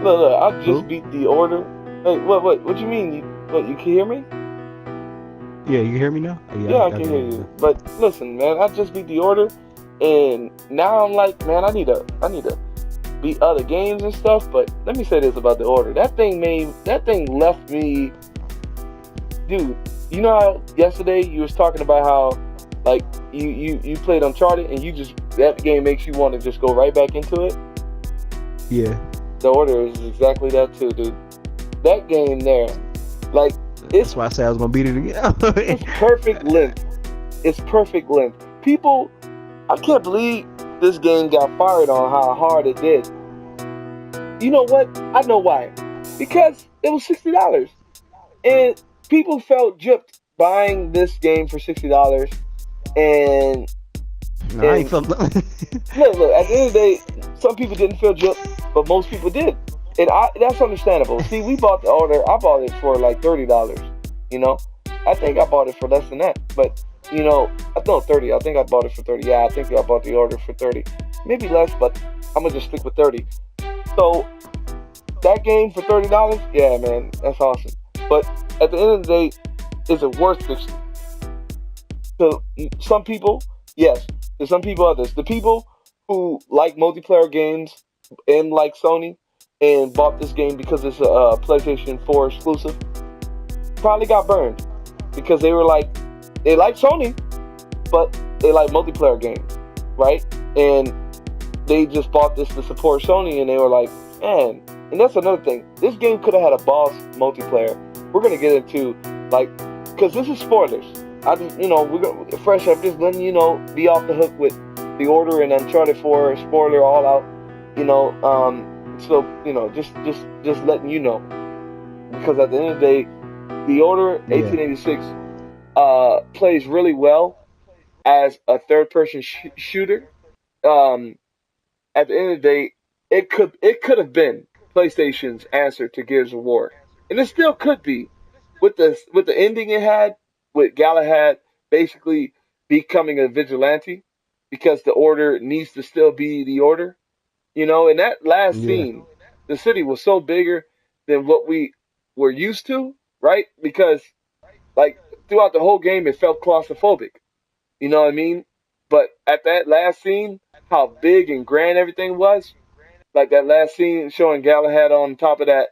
look, I just Who? beat the order. Hey, what you mean? You can hear me? Yeah, you hear me now? Yeah, Yeah, I I can can hear hear you you. now. But listen, man, I just beat the order, and now I'm like, man, I need to beat other games and stuff. But let me say this about the order. That thing left me, dude. You know how yesterday you was talking about how, like, you played Uncharted and you just that game makes you want to just go right back into it. Yeah. The order is exactly that too, dude. That game there, like, That's it's why I said I was gonna beat it again. it's perfect length. It's perfect length. People, I can't believe this game got fired on how hard it did. You know what? I know why. Because it was $60, and people felt gypped buying this game for $60. And No, I ain't and felt nothing. look. At the end of the day, some people didn't feel gypped, but most people did, and that's understandable. See, we bought the order. I bought it for like $30. You know, I think I bought it for less than that, but I know 30. I think I bought it for 30. Yeah, I think I bought the order for 30, maybe less, but I'm gonna just stick with 30. So that game for $30, yeah, man, that's awesome. But at the end of the day, is it worth 60? To some people, yes. To some people, others. The people who like multiplayer games and like Sony and bought this game because it's a PlayStation 4 exclusive probably got burned because they like Sony, but they like multiplayer games, right? And they just bought this to support Sony, and they were like, man. And that's another thing. This game could have had a boss multiplayer. We're gonna get into like, because this is spoilers. I just, we're gonna fresh up, just letting be off the hook with the Order and Uncharted 4 spoiler all out. So just letting you know, because at the end of the day, the Order Yeah. 1886 plays really well as a third-person shooter. Um, at the end of the day, it could have been PlayStation's answer to Gears of War, and it still could be with the ending it had with Galahad basically becoming a vigilante because the Order needs to still be the Order. In that last Yeah. scene, the city was so bigger than what we were used to, right? Because like throughout the whole game, it felt claustrophobic. You know what I mean? But at that last scene, how big and grand everything was, like that last scene showing Galahad on top of that.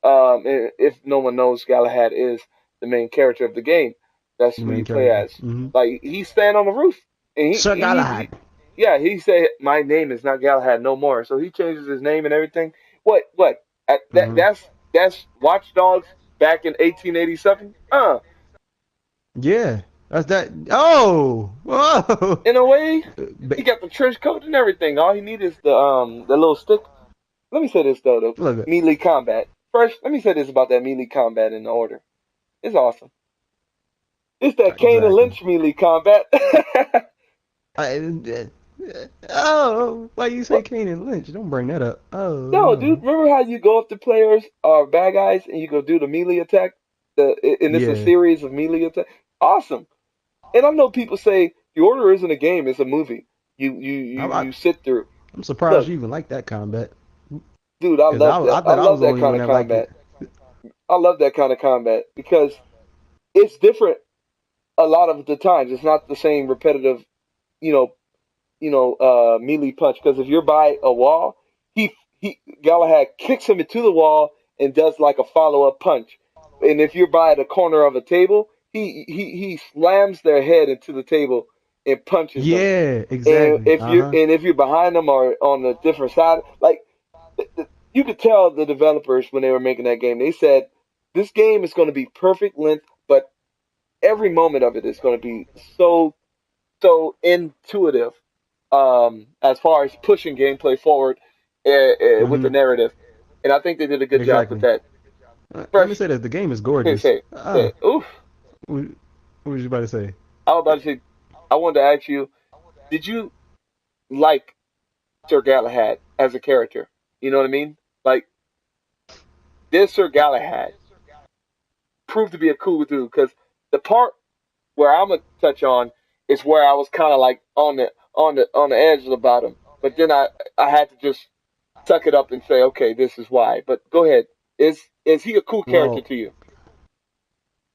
If no one knows, Galahad is the main character of the game. That's The who main you play character. as. Mm-hmm. Like he's standing on the roof, and Sir he Galahad. yeah, he said my name is not Galahad no more. So he changes his name and everything. What? Mm-hmm. That's Watch Dogs back in 1887. Yeah. That's that. Oh. Whoa. In a way, Ba- he got the trench coat and everything. All he needs is the little stick. Let me say this though, Look at. melee combat. First, let me say this about that melee combat in the order. It's awesome. It's that Kane and Exactly. Lynch melee combat. Oh, why you say What? Kane and Lynch? Don't bring that up. Oh No, dude. no. Remember how you go up to players or bad guys and you go do the melee attack? And it's a Yeah. series of melee attack. Awesome. And I know people say the order isn't a game; it's a movie. I, I, You sit through. I'm surprised Look, you even like that combat. dude, I Cause love that. I I thought I love was the that only kind one of that liked it. combat. I love that kind of combat because it's different a lot of the times. It's not the same repetitive, you know, melee punch. Because if you're by a wall, he Galahad kicks him into the wall and does like a follow up punch. And if you're by the corner of a table, he slams their head into the table and punches them. Yeah, And exactly. Uh huh. if you're behind them or on a different side, like you could tell the developers when they were making that game, they said this game is going to be perfect length, but every moment of it is going to be so intuitive as far as pushing gameplay forward with the Hmm. narrative. And I think they did a good job with Exactly. that. Let me Fresh, say this: the game is say, gorgeous. say, say, oof. What, what was you about to say? I was about to say, I wanted to ask you, did you like Sir Galahad as a character? You know what I mean? Like, did Sir Galahad prove to be a cool dude? Because the part where I'm gonna touch on is where I was kind of like on the edge about him, but then I had to just suck it up and say, okay, this is why. But go ahead. Is he a cool character Well, to you?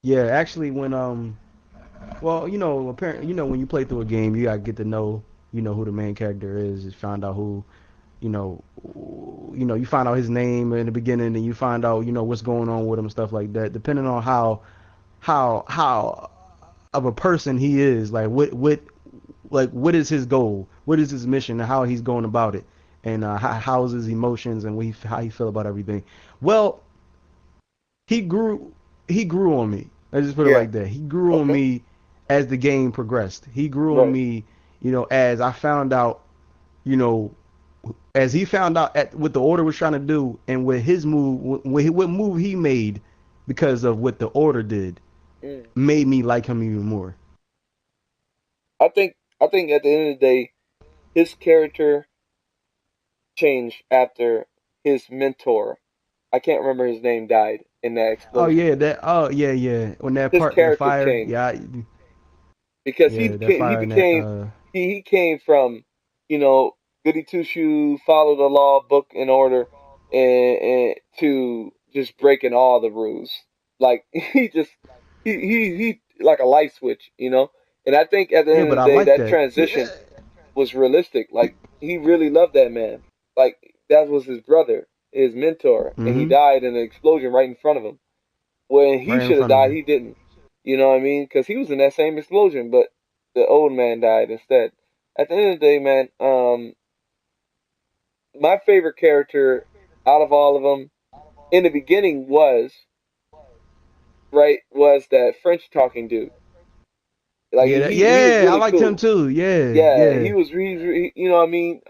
yeah, actually, well, apparently, when you play through a game, you gotta get to know, who the main character is. Just find out who, you know, you find out his name in the beginning, and you find out, what's going on with him, stuff like that. Depending on how of a person he is, like what is his goal, what is his mission, and how he's going about it, and how's his emotions and how he feel about everything. Well, he grew he grew on me. Let's just put it Yeah. like that. He grew on Okay. me as the game progressed. He grew on Right. me, as I found out, you know, as he found out what the order was trying to do and what his move, what move he made because of what the order did, Mm. made me like him even more. I think at the end of the day, his character changed after his mentor. I can't remember his name died in that Oh explosion. yeah, yeah. When His that character fire, changed yeah, because yeah, that he fire and that became he came from you know goody two shoe, follow the law, book and order, and to just breaking all the rules. Like he just he like a light switch, you know. And I think at the yeah, end but of I the day, like that that. transition was realistic. Like he really loved that man. Like that was his brother, his mentor, and he Mm-hmm. died in an explosion right in front of him. When he Right in should have front of died, him. he didn't. You know what I mean? Because he was in that same explosion, but the old man died instead. At the end of the day, man, my favorite character out of all of them in the beginning was that French talking dude. Like Yeah, he was I really liked him cool. too. Yeah, Yeah, yeah, you know what I mean?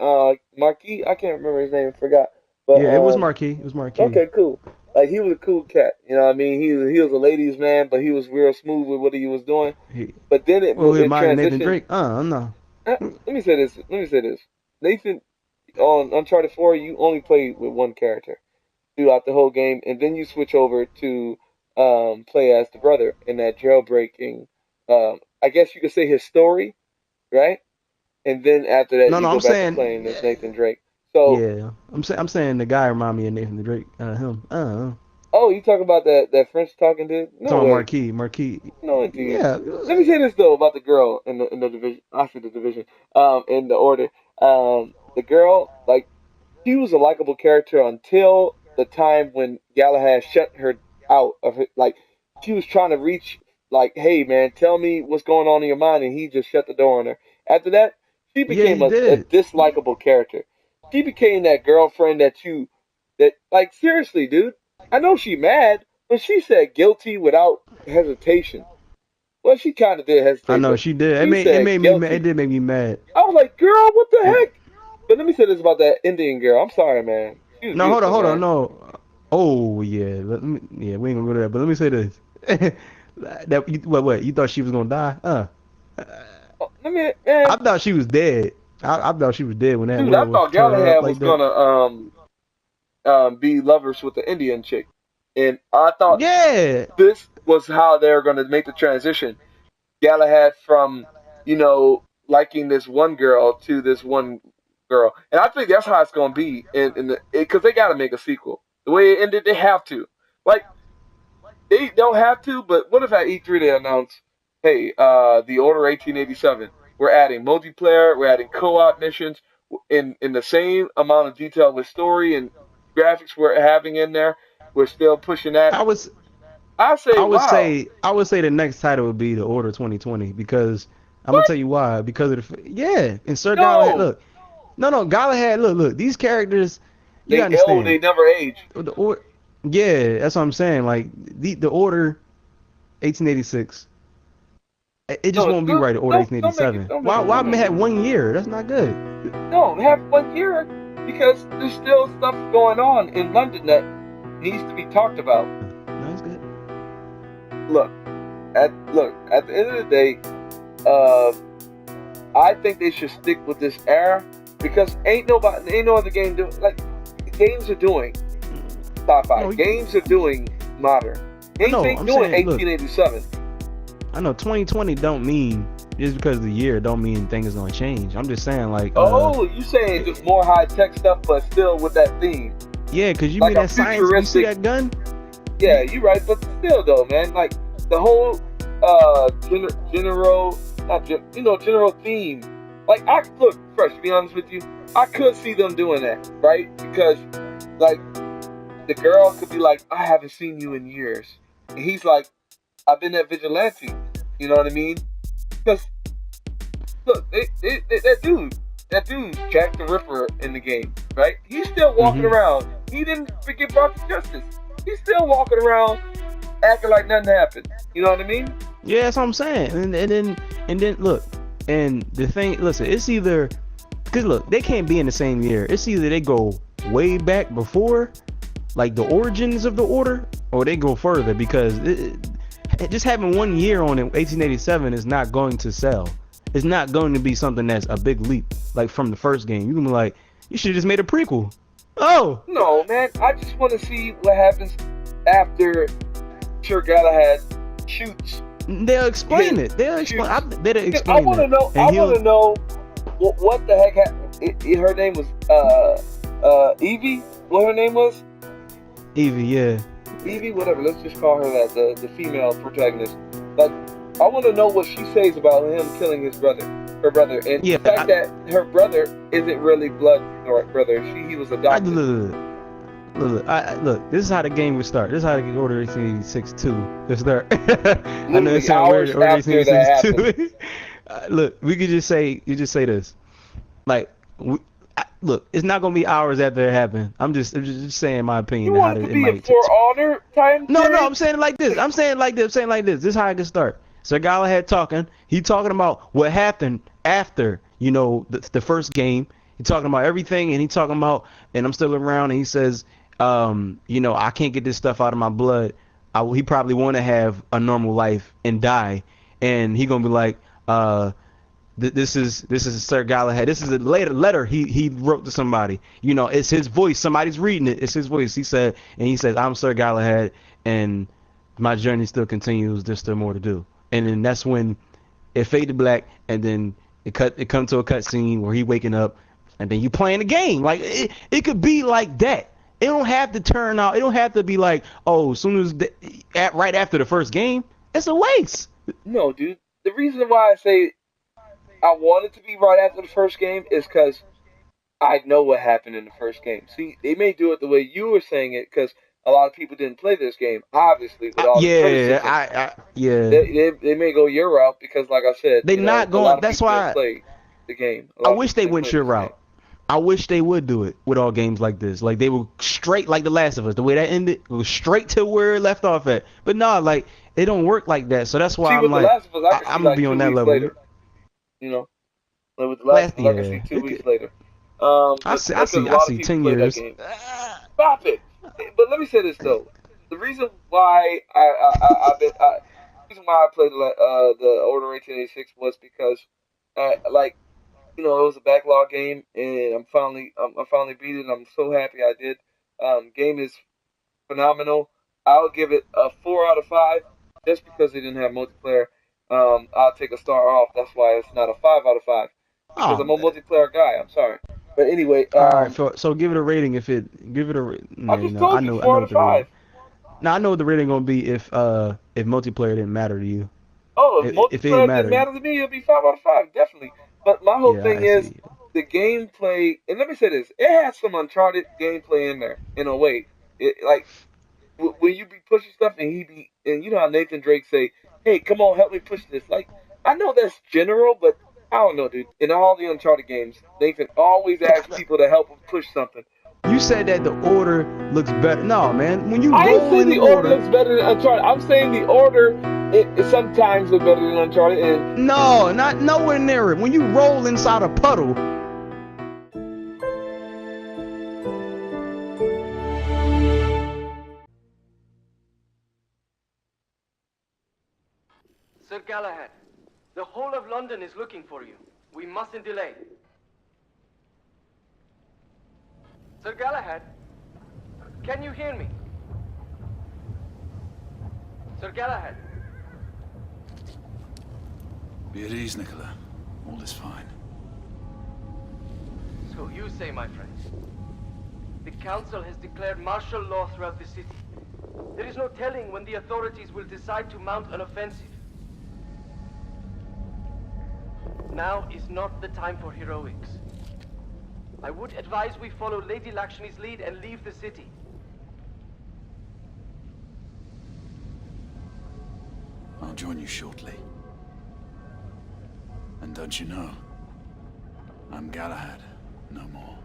Marquis, I can't remember his name, forgot. But yeah. It was Marquis. It was Marquis. okay, cool. Like he was a cool cat. You know what I mean? He was a ladies' man, but he was real smooth with what he was doing. He, But then well, with it my Nathan transitioned. Drake. No. Let me say this. Let me say this. Nathan on Uncharted 4, you only play with one character throughout the whole game, and then you switch over to play as the brother in that jailbreaking. I guess you could say his story, right? And then after that, No, you no. go I'm back to saying, playing as Nathan Drake. So, yeah. I'm saying the guy remind me of Nathan Drake. Him. oh, you talking about that French talking dude? I'm No talking way. Marquis. No, indeed. Yeah. Let me say this though about the girl in the division. I said the division. In the order. The girl, like, she was a likable character until the time when Galahad shut her out of it. Like, she was trying to reach, like, hey man, tell me what's going on in your mind, and he just shut the door on her. After that, she Yeah, became he a did. dislikable character. She became that girlfriend that like seriously, dude. I know she mad, but she said guilty without hesitation. Well, she kind of did I hesitate, know but she did. she It said made me mad. It guilty. did make me mad. I was like, girl, what the And heck? But let me say this about that Indian girl. I'm sorry, man. She was no, beautiful, hold on, man. no. Oh yeah, yeah, we ain't gonna go to that. But let me say this. What? You thought she was gonna die? Oh, let me, man, I thought she was dead. I thought she was dead when that dude, I werewolf thought tore her up Galahad was like that. gonna be lovers with the Indian chick, and I thought Yeah, this was how they were gonna make the transition. Galahad from liking this one girl to this one girl, and I think that's how it's gonna be in because they got to make a sequel. The way it ended, they have to. Like they don't have to, but what if at E3 they announce, hey, the Order 1887, we're adding multiplayer, we're adding co-op missions in the same amount of detail with story and graphics we're having in there. We're still pushing that. I was. I say, wow, I would say the next title would be the Order 2020 because I'm gonna what? tell you why. Because of and Sir Galahad. No, Look, no, Galahad. Look. These characters, you gotta they understand. never age. The order, yeah, that's what I'm saying. Like the Order 1886, it just No, won't be right. The Order don't 1887. make it, Why don't make had it. 1 year? That's not good. No, have 1 year because there's still stuff going on in London that needs to be talked about. No, that's good. Look, at the end of the day, uh, I think they should stick with this era because ain't no other game doing like games are doing sci-fi. No, Games are doing modern. I Games know. ain't I'm doing saying, look, 1887. I know 2020 don't mean just because of the year don't mean things gonna change. I'm just saying like Oh, you saying just more high tech stuff, but still with that theme, yeah, cause you like mean a that science. You see futuristic. that gun? Yeah, you're right, but still though, man, like the whole general, not general theme. Like I look fresh. To be honest with you, I could see them doing that, right? Because like the girl could be like, I haven't seen you in years, and he's like, I've been that vigilante. You know what I mean? Because look, that dude, Jack the Ripper in the game, right? He's still walking Mm-hmm. around. He didn't forget brought to justice. He's still walking around acting like nothing happened. You know what I mean? Yeah, that's what I'm saying. And then look, and the thing, listen, it's either because look, they can't be in the same year. It's either they go way back before, like the origins of the order, or they go further because just having 1 year on it, 1887, is not going to sell. It's not going to be something that's a big leap, like from the first game. You can be like, you should have just made a prequel. Oh, No, man. I just want to see what happens after Sir Galahad shoots. they'll explain his- it. They'll explain. I shoots. better I explain want to it. know. And I want to know what the heck happened. Her name was Evie. What her name was? Evie, yeah. Evie, whatever. Let's just call her that. The female protagonist. Like, I want to know what she says about him killing her brother, and Yeah, the fact that her brother isn't really blood or brother. He was adopted. Look, this is how the game would start. This is how the Order 1886 2 would start. I know Literally it sounds weird, hours Order after that 1886 2. Look, we could just say say this. Like, look, it's not gonna be hours after it happened. I'm just saying my opinion You on how want it to it be a might. For Honor time No, period? I'm saying it like this. I'm saying it like this. This is how I can start. Sir Galahad talking. He talking about what happened after, the first game. He talking about everything, and he talking about, and I'm still around, and he says, I can't get this stuff out of my blood. He probably want to have a normal life and die, and he gonna be like, this is Sir Galahad. This is a letter he wrote to somebody. It's his voice. Somebody's reading it. It's his voice. He says, I'm Sir Galahad, and my journey still continues. There's still more to do. And then that's when it fade to black, and then it come to a cut scene where he waking up, and then you playing the game. Like it could be like that. It don't have to turn out. It don't have to be like, oh, as soon as right after the first game. It's a waste. No, dude. The reason why I say I want it to be right after the first game is because I know what happened in the first game. See, they may do it the way you were saying it because a lot of people didn't play this game, obviously, with all the criticism. Yeah. They may go your route because, like I said, They not a going. lot of That's people didn't why play the game. A I lot of wish people they didn't went play your this route. game. I wish they would do it with all games like this. Like they were straight like The Last of Us. The way that ended, it was straight to where it left off at. But no, like it don't work like that. So that's why See, I'm with The like, Last of Us, I can see I'm gonna like be two on that weeks level. later. Like with The Last of Us, I can see Yeah, 2 weeks it, later. I Just see, I because a see, I lot of see. people 10 play that years. game. Stop it! But let me say this though: the reason why the reason why I played the Order 1886 was because, it was a backlog game, and I finally beat it. And I'm so happy I did. Game is phenomenal. I'll give it a 4 out of 5 just because they didn't have multiplayer. I'll take a star off. That's why it's not a 5 out of 5 because I'm Oh, a multiplayer guy. I'm sorry, but anyway, all right. So give it a rating give it a. I No, just told you I four know out what of the rating. five. Now I know what the rating gonna be if multiplayer didn't matter to you. Oh, if If it didn't multiplayer didn't matter, matter to me, it'd be 5 out of 5, definitely. But my whole yeah, thing I is see. the gameplay, and let me say this: it has some Uncharted gameplay in there, in a way. Like when you be pushing stuff, and and you know how Nathan Drake say, "Hey, come on, help me push this." Like I know that's general, but I don't know, dude. In all the Uncharted games, Nathan always asks people to help him push something. You said that the order looks better. No, man. When you I ain't roll saying in the the order order, looks better than Uncharted. I'm saying the order it sometimes looks better than Uncharted, and no, not nowhere near it. When you roll inside a puddle, Sir Galahad, the whole of London is looking for you. We mustn't delay. Sir Galahad, can you hear me? Sir Galahad. Be at ease, Nicola. All is fine. So you say, my friend. The Council has declared martial law throughout the city. There is no telling when the authorities will decide to mount an offensive. Now is not the time for heroics. I would advise we follow Lady Lakshmi's lead and leave the city. I'll join you shortly. And don't you know, I'm Galahad no more.